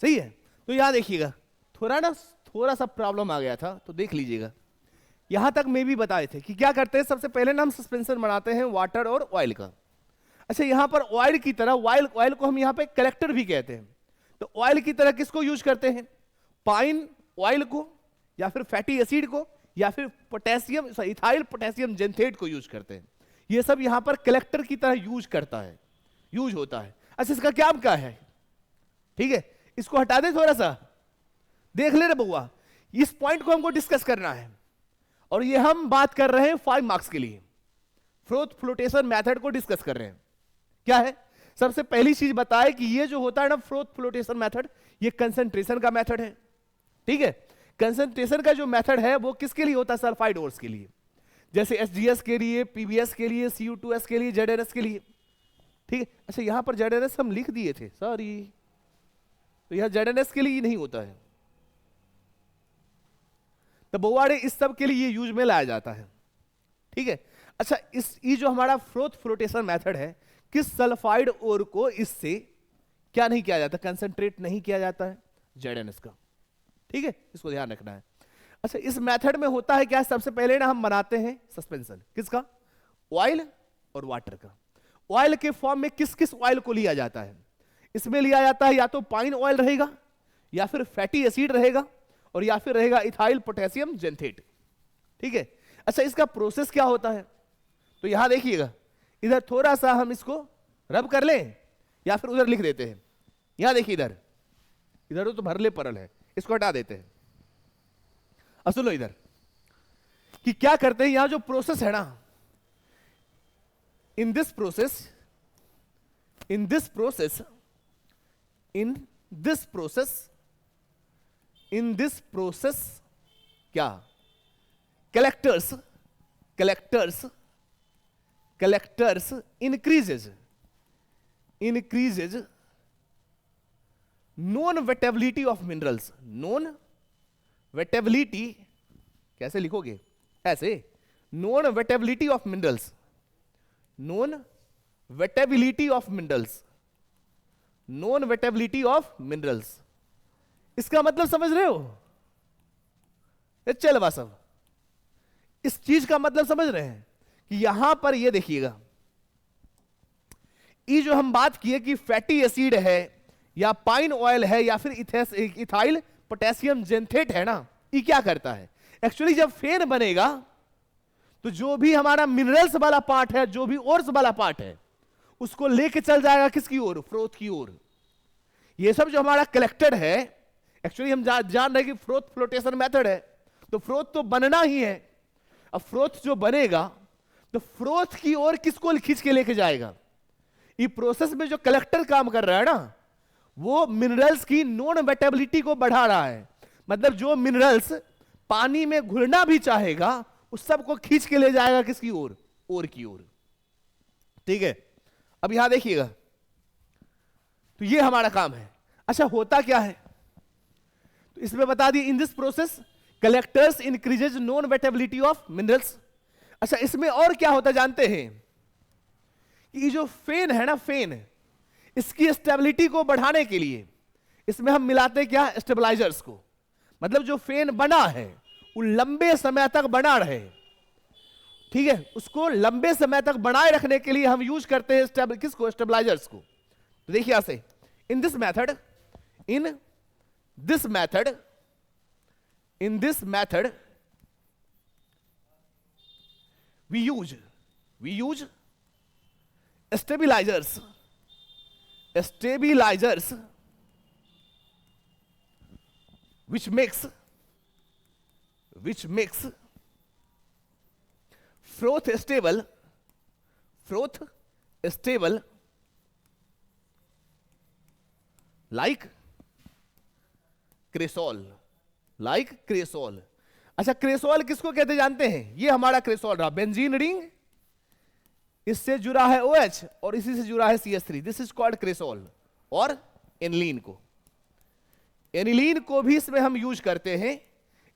सही है। तो यहां देखिएगा थोड़ा सा प्रॉब्लम आ गया था, तो देख लीजिएगा। यहां तक मैं भी बताए थे कि क्या करते हैं, सबसे पहले ना हम सस्पेंशन बनाते हैं वाटर और ऑयल का। अच्छा, यहां पर ऑयल की तरह ऑयल को हम यहां पे कलेक्टर भी कहते हैं। तो ऑयल की तरह किसको यूज करते हैं, पाइन ऑयल को, या फिर फैटी एसिड को, या फिर पोटेशियम इथाइल पोटेशियम जेंथेट को यूज करते हैं। ये सब यहां पर कलेक्टर की तरह यूज होता है। अच्छा, इसका क्या है, ठीक है, इसको हटा दे, थोड़ा सा देख ले रे बउआ। इस पॉइंट को हमको डिस्कस करना है, और ये हम बात कर रहे हैं 5 मार्क्स के लिए। फ्रोथ फ्लोटेशन मेथड को डिस्कस कर रहे हैं। क्या है, सबसे पहली चीज बताए कि ये जो होता है ना फ्रोथ फ्लोटेशन मेथड, ये कंसंट्रेशन का मेथड है। ठीक है, कंसंट्रेशन का जो मेथड है वो किसके लिए होता है, सल्फाइड ओर्स के लिए, जैसे एसजीएस के लिए, पीबीएस के लिए, CU2S के लिए, जेडएनएस के लिए। ठीक है। अच्छा, यहां पर जेडएनएस हम लिख दिए थे, सॉरी, तो यहां जेडएनएस के लिए ही नहीं होता है, तो बोवाड़े इस सब के लिए यूज में लाया जाता है। ठीक है। अच्छा, ये जो हमारा फ्रोथ फ्लोटेशन मेथड है, किस सल्फाइड ओर को इससे क्या नहीं किया जाता, कंसंट्रेट नहीं किया जाता है, जेडएनएस का। ठीक है, इसको ध्यान रखना है। अच्छा, इस मेथड में होता है क्या, सबसे पहले ना हम बनाते हैं सस्पेंशन, किसका, ऑयल और वाटर का। ऑयल के फॉर्म में किस किस ऑयल को लिया जाता है, इसमें लिया जाता है या तो पाइन ऑयल रहेगा, या फिर फैटी एसिड रहेगा, और या फिर रहेगा इथाइल पोटेशियम जेंथेट। ठीक है। अच्छा, इसका प्रोसेस क्या होता है, तो यहां देखिएगा, इधर थोड़ा सा हम इसको रब कर लें, या फिर उधर लिख देते हैं। यहां देखिए, इधर तो भरले परल है, इसको हटा देते हैं। अब सुनो इधर कि क्या करते हैं, यहां जो प्रोसेस है ना, इन दिस प्रोसेस क्या, collectors increases known wettability of minerals। known wettability कैसे लिखोगे, ऐसे, known wettability of minerals, known wettability of minerals, known wettability of minerals। इसका मतलब समझ रहे हो, चल बा सब, इस चीज का मतलब समझ रहे हैं कि यहां पर ये देखिएगा, ये जो हम बात किए कि फैटी एसिड है, या पाइन ऑयल है, या फिर इथाइल पोटेशियम जेंथेट है ना, ये क्या करता है, एक्चुअली जब फेन बनेगा तो जो भी हमारा मिनरल्स वाला पार्ट है, जो भी ओर्स वाला पार्ट है, उसको लेके चल जाएगा किसकी ओर, फ्रोथ की ओर। ये सब जो हमारा कलेक्टेड है, एक्चुअली हम जान रहे हैं कि फ्रोथ फ्लोटेशन मेथड है, तो फ्रोथ तो बनना ही है। अब फ्रोथ जो बनेगा तो फ्रोथ की ओर किसको खींच के लेके जाएगा, ये प्रोसेस में जो कलेक्टर काम कर रहा है ना, वो मिनरल्स की नॉन वेटेबिलिटी को बढ़ा रहा है। मतलब जो मिनरल्स पानी में घुलना भी चाहेगा, उस सब को खींच के ले जाएगा किसकी ओर, ओर की ओर। ठीक है। अब यहां देखिएगा, तो ये हमारा काम है। अच्छा, होता क्या है, तो इसमें बता दी, in this process collectors increases non wettability of minerals. अच्छा, इसमें और क्या होता जानते हैं, ये जो फेन है ना, फेन, इसकी स्टेबिलिटी को बढ़ाने के लिए इसमें हम मिलाते क्या, स्टेबलाइजर्स को। मतलब जो फेन बना है वो लंबे समय तक बना रहे, ठीक है, उसको लंबे समय तक बनाए रखने के लिए हम यूज करते हैं किसको, स्टेबलाइजर्स को। तो देखिए ऐसे, in this method we use stabilizers which makes froth stable like cresol. अच्छा, क्रेसोल किसको कहते जानते हैं, ये हमारा क्रेसोल रहा, बेंजीन रिंग, इससे जुड़ा है OH और इसी से जुड़ा है CH3, this is called cresol. और एनिलीन को भी इसमें हम यूज करते हैं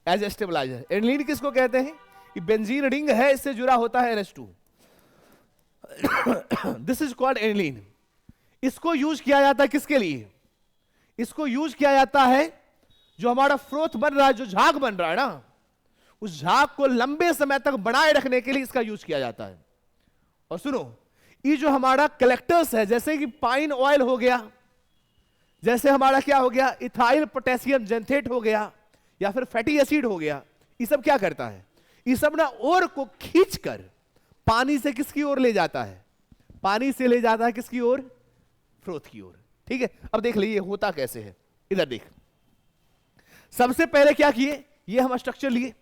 एज ए स्टेबलाइजर। एनिलीन किसको कहते हैं, ये बेंजीन रिंग है, इससे जुड़ा होता है NH2, this is called aniline. इसको यूज किया जाता है किसके लिए, इसको यूज किया जाता है, जो हमारा फ्रोथ बन रहा है, जो झाग बन रहा है ना, उस झाग को लंबे समय तक बनाए रखने के लिए इसका यूज किया जाता है। और सुनो, ये जो हमारा कलेक्टर्स है, जैसे कि पाइन ऑयल हो गया, जैसे हमारा क्या हो गया, इथाइल पोटेशियम जेंथेट हो गया, या फिर फैटी एसिड हो गया, ये सब क्या करता है, ये सब ना ओर को खींचकर पानी से किसकी ओर ले जाता है, पानी से ले जाता है किसकी ओर, फ्रोथ की ओर। ठीक है, अब देख लीजिए होता कैसे है, इधर देख। सबसे पहले क्या किए, ये हम स्ट्रक्चर लिए,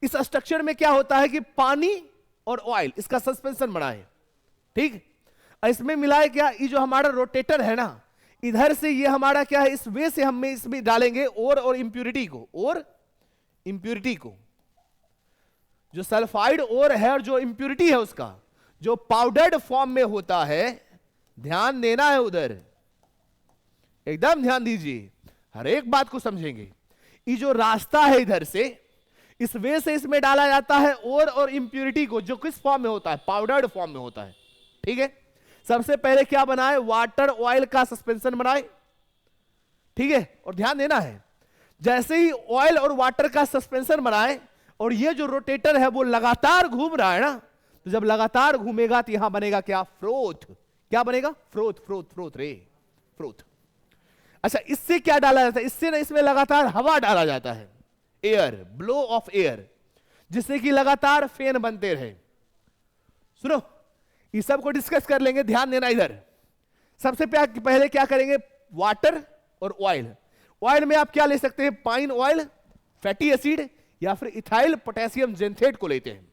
इस स्ट्रक्चर में क्या होता है कि पानी और ऑयल इसका सस्पेंशन बना है। ठीक, इसमें मिलाए क्या, ये जो हमारा रोटेटर है ना, इधर से ये हमारा क्या है, इस वे से हम इसमें डालेंगे और इंप्यूरिटी को, और इंप्यूरिटी को, जो सल्फाइड और है और जो इंप्यूरिटी है उसका जो पाउडर्ड फॉर्म में होता है, ध्यान देना है उधर, एकदम ध्यान दीजिए, हर एक बात को समझेंगे। ये जो रास्ता है इधर से, इस वे से इसमें डाला जाता है और इंप्यूरिटी को, जो किस फॉर्म में होता है, पाउडर्ड फॉर्म में होता है। ठीक है, सबसे पहले क्या बनाए, वाटर ऑयल का सस्पेंशन बनाए। ठीक है, और ध्यान देना है, जैसे ही ऑयल और वाटर का सस्पेंशन बनाए और ये जो रोटेटर है वो लगातार घूम रहा है ना, तो जब लगातार घूमेगा तो यहां बनेगा क्या, फ्रोथ। क्या बनेगा, फ्रोथ, फ्रोथ, फ्रोथ रे, फ्रोथ। अच्छा, इससे क्या डाला जाता है, इससे ना इसमें लगातार हवा डाला जाता है, एयर, ब्लो ऑफ एयर, जिससे कि लगातार फैन बनते रहे। सुनो, ये सब को डिस्कस कर लेंगे, ध्यान देना इधर। सबसे पहले क्या करेंगे, वाटर और ऑयल। ऑयल में आप क्या ले सकते हैं, पाइन ऑयल, फैटी एसिड, या फिर इथाइल पोटेशियम जेंथेट को लेते हैं,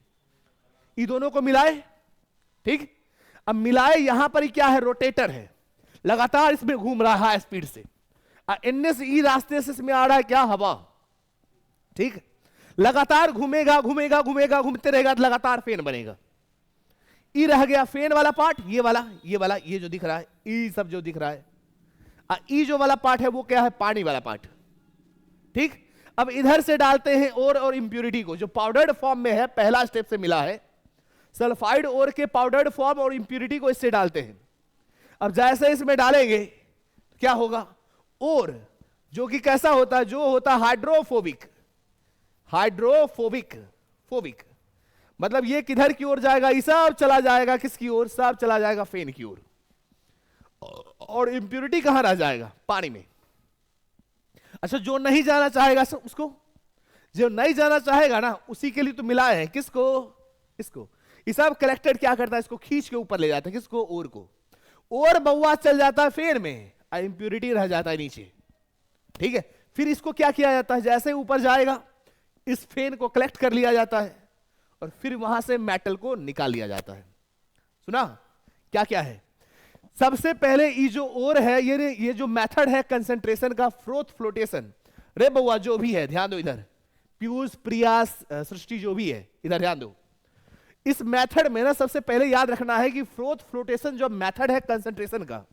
ये दोनों को मिलाए। ठीक, अब मिलाए, यहां पर ही क्या है, रोटेटर है, लगातार इसमें घूम रहा है स्पीड से, इनने से ई रास्ते से इसमें आ रहा है क्या, हवा। ठीक, लगातार घूमेगा घूमेगा घूमेगा, घूमते रहेगा, लगातार फैन बनेगा। ई रह गया फैन वाला पार्ट, ये वाला, ये वाला, ये जो दिख रहा है, ई सब जो दिख रहा है, ई जो वाला पार्ट है वो क्या है, पानी वाला पार्ट। ठीक, अब इधर से डालते हैं और इंप्यूरिटी को, जो पाउडर्ड फॉर्म में है, पहला स्टेप से मिला है, सल्फाइड और के पाउडर्ड फॉर्म और इंप्यूरिटी को इससे डालते हैं। अब जैसे इसमें डालेंगे तो क्या होगा, और जो कि कैसा होता है, जो होता है हाइड्रोफोबिक, हाइड्रोफोबिक, फोबिक, मतलब ये किधर की ओर जाएगा, ये सब चला जाएगा किसकी ओर, सब चला जाएगा फेन की ओर, और इंप्यूरिटी कहां रह जाएगा, पानी में। अच्छा, जो नहीं जाना चाहेगा उसको, जो नहीं जाना चाहेगा ना, उसी के लिए तो मिलाए हैं, किसको, इसको। ये सब कलेक्टेड क्या करता है, इसको खींच के ऊपर ले जाता है, किसको, और को, और बउआ चल जाता है फेन में, इंप्यूरिटी रह जाता है नीचे। ठीक है, फिर इसको क्या किया जाता है, जैसे ऊपर जाएगा इस फेन को कलेक्ट कर लिया जाता है, और फिर वहां से मेटल को निकाल लिया जाता है। सुना, क्या क्या है, सबसे पहले ये जो और है, ये जो मेथड है कंसंट्रेशन का, फ्रोथ फ्लोटेशन, रे बउआ जो भी है, ध्यान दो इधर, पीयूष, प्रियास, सृष्टि जो भी है, इधर ध्यान दो। इस मेथड में ना सबसे पहले याद रखना है कि फ्रोथ फ्लोटेशन जो मेथड है कंसंट्रेशन का,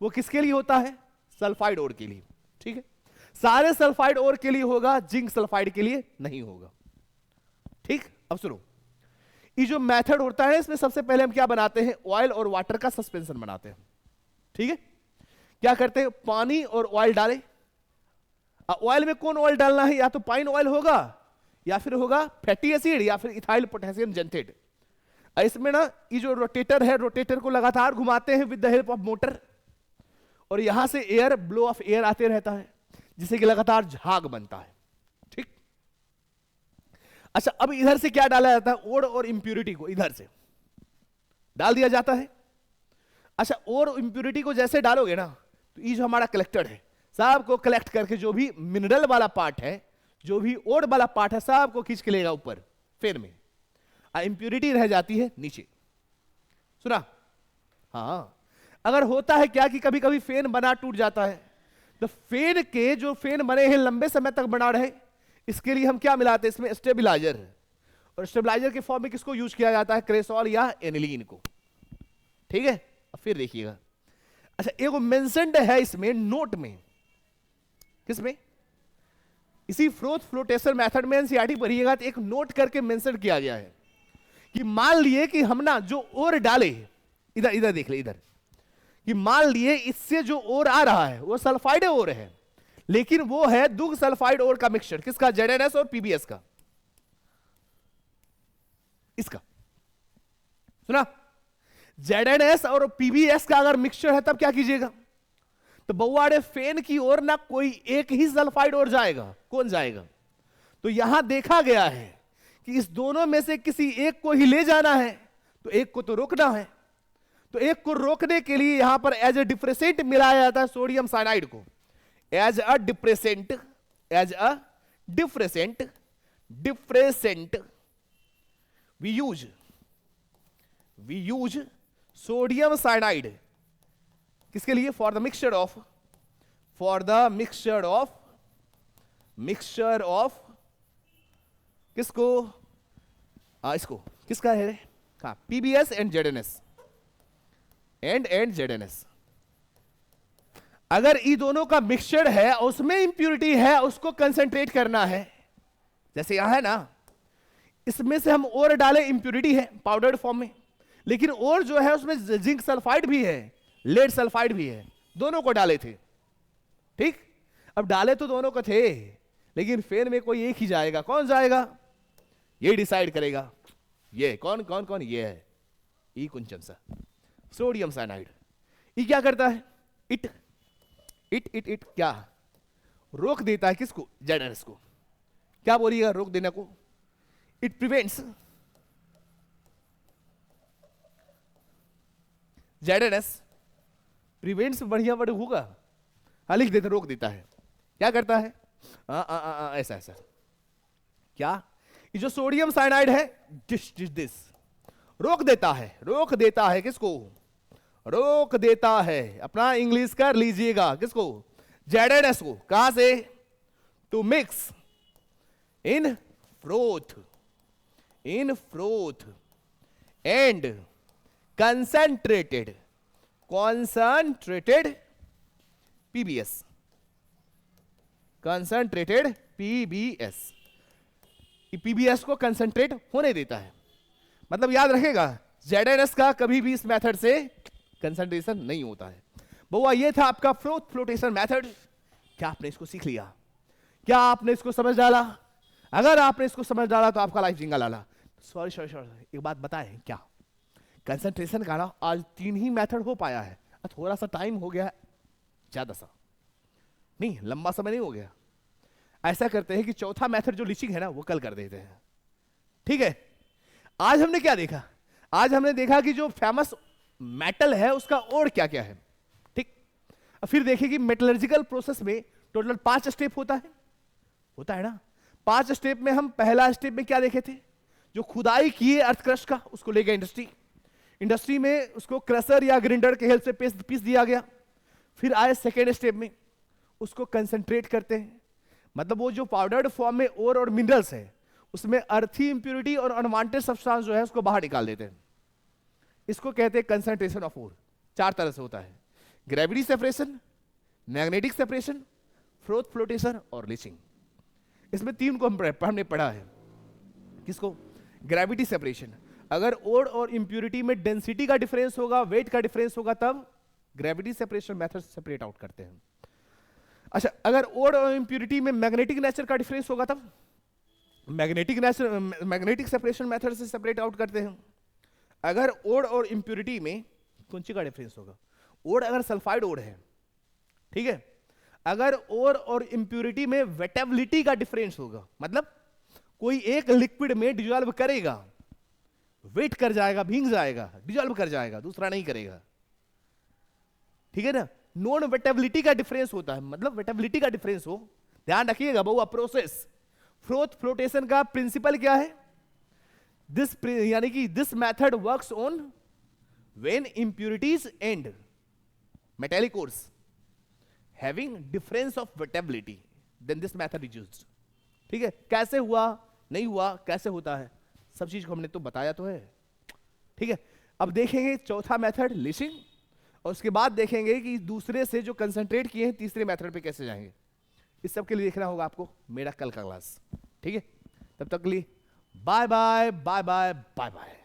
वो किसके लिए होता है, सल्फाइड ओर के लिए। ठीक है, सारे सल्फाइड ओर के लिए होगा, जिंक सल्फाइड के लिए नहीं होगा। ठीक, अब सुनो, ये जो मेथड होता है इसमें सबसे पहले हम क्या बनाते हैं, ऑयल और वाटर का सस्पेंशन बनाते हैं। ठीक है, क्या करते हैं, पानी और ऑयल डालें। ऑयल में कौन ऑयल डालना है, या तो पाइन ऑयल होगा, या फिर होगा फैटी एसिड, या फिर इथाइल पोटेशियम जेंथेट। इसमें ना ये जो रोटेटर है, रोटेटर को लगातार घुमाते हैं with the help of motor, और यहां से एयर, ब्लो ऑफ एयर आते रहता है, जिससे कि लगातार झाग बनता है। ठीक, अच्छा, अब इधर से क्या डाला जाता है, ओड और इंप्यूरिटी को इधर से डाल दिया जाता है। अच्छा, और इंप्यूरिटी को जैसे डालोगे ना, तो ये जो हमारा कलेक्टर है, सब को कलेक्ट करके, जो भी मिनरल वाला पार्ट है, जो भी ओड वाला पार्ट है, सब को खींच के लेगा ऊपर फेन में, इंप्यूरिटी रह जाती है नीचे। सुना, हाँ, अगर होता है क्या कि कभी कभी फेन बना टूट जाता है, तो फेन के जो फेन बने हैं लंबे समय तक बना रहे, इसके लिए हम क्या मिलाते हैं, इसमें स्टेबिलाइजर, और स्टेबिलाइजर के फॉर्म में किसको यूज किया जाता है, क्रेसॉल या एनिलीन को। ठीक है, अब फिर देखिएगा। अच्छा, एक मेंशन्ड है इसमें नोट में, किसमें, इसी फ्रोथ फ्लोटेशन मेथड में एनसीईआरटी पढ़िएगा तो एक नोट करके मेंशन किया गया है कि मान लिए कि हम ना जो और डाले, इधर इधर देख ले, इधर कि मान लिए इससे जो ओर आ रहा है वो सल्फाइड ओर है, लेकिन वो है दुग सल्फाइड ओर का मिक्सचर, किसका, ZnS और PbS का, इसका सुना, ZnS और PbS का अगर मिक्सचर है तब क्या कीजिएगा, तो बउआड़े फेन की ओर ना कोई एक ही सल्फाइड ओर जाएगा, कौन जाएगा, तो यहां देखा गया है कि इस दोनों में से किसी एक को ही ले जाना है, तो एक को तो रोकना है, तो एक को रोकने के लिए यहां पर एज ए डिप्रेसेंट मिलाया जाता है सोडियम साइनाइड को, as a depressant we use sodium cyanide, किसके लिए, फॉर द मिक्सचर ऑफ किसको, इसको, किसका है, हाँ, PbS एंड ZnS। अगर ई दोनों का मिक्सचर है, उसमें इंप्यूरिटी है, उसको कंसंट्रेट करना है, जैसे यहां है ना, इसमें से हम और डाले, इंप्यूरिटी है पाउडर्ड फॉर्म में, लेकिन और जो है उसमें जिंक सल्फाइड भी है, लेड सल्फाइड भी है, दोनों को डाले थे, ठीक, अब डाले तो दोनों को थे, लेकिन फेन में कोई एक ही जाएगा, कौन जाएगा, ये डिसाइड करेगा, ये कौन ये है, ई कुंचन सा सोडियम साइनाइड। ये क्या करता है, इट क्या रोक देता है, किसको, ZnS को, क्या बोलिएगा रोक देने को, इट प्रिवेंट्स ZnS, प्रिवेंट्स बढ़िया वर्ड होगा, हाँ लिख देते, रोक देता है, क्या करता है, ऐसा क्या, ये जो सोडियम साइनाइड है दिस रोक देता है किसको, रोक देता है, अपना इंग्लिश कर लीजिएगा, किसको, ZnS को, कहां से, to mix in froth and concentrated PbS को कंसंट्रेट होने देता है, मतलब याद रखेगा ZnS का कभी भी इस मेथड से कंसंट्रेशन नहीं होता है। बउआ ये था आपका फ्लोटेशन मेथड, क्या आपने इसको सीख लिया, क्या आपने इसको समझ डाला, अगर आपने इसको समझ डाला तो आपका लाइफ जिंगा लाला। सॉरी एक बात बताएं, क्या कंसंट्रेशन का ना आज 3 ही मेथड हो पाया है, थोड़ा सा टाइम हो गया, ज्यादा सा नहीं, लंबा समय नहीं हो गया, ऐसा करते हैं कि चौथा मेथड जो लीचिंग है ना वो कल कर देते हैं, ठीक है। आज हमने क्या देखा, आज हमने देखा कि जो फेमस मेटल है उसका और क्या क्या है, ठीक। फिर देखें कि मेटलर्जिकल प्रोसेस में टोटल 5 स्टेप होता है ना। 5 स्टेप में हम पहला स्टेप में क्या देखे थे, जो खुदाई किए अर्थ क्रस्ट का, उसको ले गए इंडस्ट्री में, उसको क्रशर या ग्राइंडर के हेल्प से पीस दिया गया। फिर आए सेकेंड स्टेप में, उसको कंसंट्रेट करते हैं, मतलब वो जो पाउडर्ड फॉर्म में ओर और मिनरल्स है उसमें अर्थी इंप्यूरिटी और अनवांटेड सब्सटेंस जो है उसको बाहर निकाल देते हैं, इसको कहते हैं कंसंट्रेशन ऑफ ओर। 4 तरह से होता है, gravity separation, magnetic separation, froth flotation और लीचिंग। इसमें 3 को हमने पढ़ा है, किसको, ग्रेविटी सेपरेशन, अगर ओर और इंप्यूरिटी में डेंसिटी का डिफरेंस होगा, वेट का डिफरेंस होगा, तब ग्रेविटी सेपरेशन मेथड से सेपरेट आउट करते हैं। अच्छा, अगर ओड और इंप्यूरिटी में मैग्नेटिक नेचर का डिफरेंस होगा तब मैग्नेटिक सेपरेशन मेथड से सेपरेट आउट करते हैं। अगर ओड और इंप्यूरिटी में कौन सी का डिफरेंस होगा, ओड अगर सल्फाइड ओड है, ठीक है, अगर ओड और इंप्यूरिटी में वेटेबिलिटी का डिफरेंस होगा, मतलब कोई एक लिक्विड में डिजॉल्व करेगा, वेट कर जाएगा, भींग जाएगा, डिजॉल्व कर जाएगा, दूसरा नहीं करेगा, ठीक है ना। नॉन वेटेबिलिटी का डिफरेंस होता है, मतलब वेटेबिलिटी का डिफरेंस हो, ध्यान रखिएगा बहुआ। प्रोसेस फ्रोथ फ्लोटेशन का प्रिंसिपल क्या है, दिस यानी कि this method works on when impurities and metallic ores having difference of wettability, then this method is used, ठीक है। कैसे हुआ, नहीं हुआ, कैसे होता है, सब चीज को हमने तो बताया तो है, ठीक है। अब देखेंगे चौथा मेथड लीचिंग, और उसके बाद देखेंगे कि दूसरे से जो कंसंट्रेट किए हैं तीसरे मेथड पे कैसे जाएंगे। इस सब के लिए देखना होगा आपको मेरा कल का क्लास, ठीक है। तब तक के लिए bye bye bye bye bye bye.